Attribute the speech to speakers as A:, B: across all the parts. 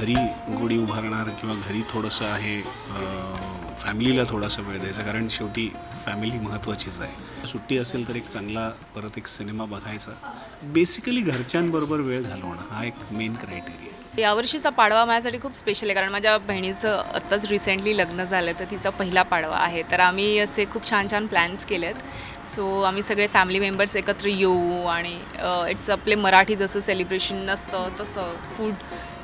A: घरी गुढी उभारणार किंवा घरी थोडंसं आहे फॅमिलीला थोडासा वेळ द्यायचा, कारण शेवटी फॅमिली महत्त्वाचीच आहे. सुट्टी असेल तर एक चांगला परत एक सिनेमा बघायचा. बेसिकली घरच्यांबरोबर वेळ घालवणं हा एक मेन क्रायटेरिया.
B: यावर्षीचा पाडवा माझ्यासाठी खूप स्पेशल आहे, कारण माझ्या बहिणीचं आत्ताच रिसेंटली लग्न झालं, तर तिचा पहिला पाडवा आहे. तर आम्ही असे खूप छान छान प्लॅन्स केलेत. सो आम्ही सगळे फॅमिली मेंबर्स एकत्र येऊ आणि इट्स आपले मराठी जसं सेलिब्रेशन नसतं तसं फूड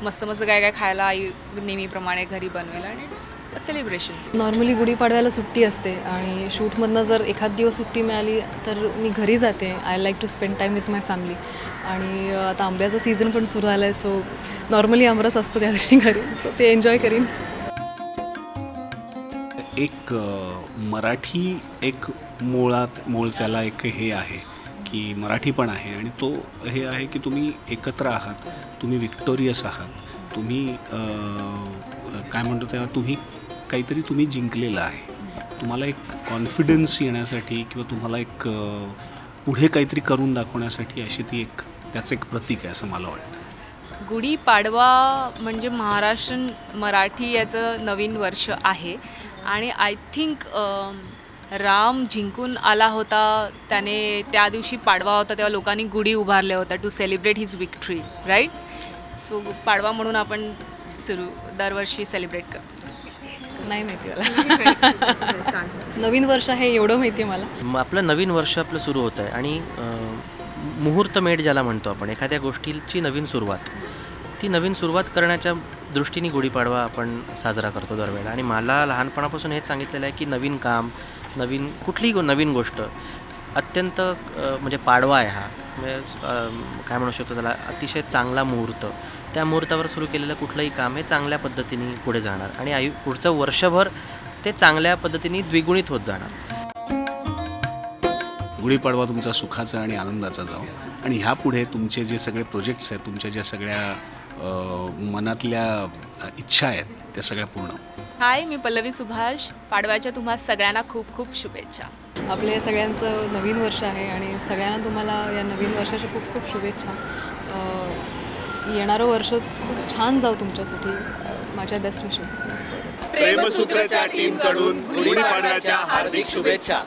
B: मस्त मस्त काय काय खायला आई नेहमीप्रमाणे घरी बनवेल आणि इट्स अ सेलिब्रेशन.
C: नॉर्मली गुढीपाडव्याला सुट्टी असते आणि शूटमधनं जर एखाद दिवस सुट्टी मिळाली तर मी घरी जाते. I like to spend time with my family. आणि आता आंब्याचा सीझन पण सुरू झाला आहे, सो नॉर्मली आमरस असतो त्या दिवशी घरी, सो ते एन्जॉय करीन.
A: एक मराठी एक मूळ त्याला एक हे आहे की मराठी पण आहे आणि तो हे आहे की तुम्ही एकत्र आहात, तुम्ही विक्टोरियस आहात, तुम्ही काय म्हणतो तेव्हा तुम्ही काहीतरी तुम्ही जिंकलेलं आहे. तुम्हाला एक कॉन्फिडन्स येण्यासाठी किंवा तुम्हाला एक पुढे काहीतरी करून दाखवण्यासाठी अशी ती एक त्याचं एक प्रतीक आहे असं मला वाटतं.
B: गुढीपाडवा म्हणजे महाराष्ट्रीयन मराठी याचं नवीन वर्ष आहे आणि आय थिंक राम जिंकून आला होता, त्याने त्या दिवशी पाडवा होता तेव्हा लोकांनी गुढी उभारल्या होत्या to celebrate his victory, right. So Padwa म्हणून आपण दरवर्षी सेलिब्रेट करतो.
C: नाही माहिती मला. नवीन वर्ष आहे एवढं माहिती आहे मला.
D: आपलं नवीन वर्ष आपलं सुरू होतं आहे आणि मुहूर्तमेढ ज्याला म्हणतो आपण, एखाद्या गोष्टीची नवीन सुरुवात, ती नवीन सुरुवात करण्याच्या दृष्टीने गुढीपाडवा आपण साजरा करतो दरवेळेला. आणि मला लहानपणापासून हेच सांगितलेलं आहे की नवीन काम, नवीन कुठलीही नवीन गोष्ट अत्यंत म्हणजे पाडवा आहे हा, म्हणजे काय म्हणू शकतो त्याला, अतिशय चांगला मुहूर्त. त्या मुहूर्तावर सुरू केलेलं कुठलंही काम हे चांगल्या पद्धतीने पुढे जाणार आणि पुढचं वर्षभर ते चांगल्या पद्धतीने द्विगुणित होत जाणार.
A: गुढीपाडवा तुमचा सुखाचा आणि आनंदाचा जाओ आणि ह्यापुढे तुमचे जे सगळे प्रोजेक्ट्स आहेत, तुमच्या ज्या सगळ्या मनातल्या इच्छा आहेत त्या सगळ्या पूर्ण.
B: हाय, मी पल्लवी सुभाष. पाडव्याच्या तुम्हा सगळ्यांना खूप खूप शुभेच्छा.
C: आपल्या सगळ्यांचं नवीन वर्ष आहे आणि सगळ्यांना तुम्हाला या नवीन वर्षाच्या खूप खूप शुभेच्छा. येणारं वर्ष खूप छान जाऊ तुमच्यासाठी. माझ्या बेस्ट विशेस.
E: प्रेमसूत्रच्या टीमकडून गुढीपाडव्याच्या हार्दिक शुभेच्छा.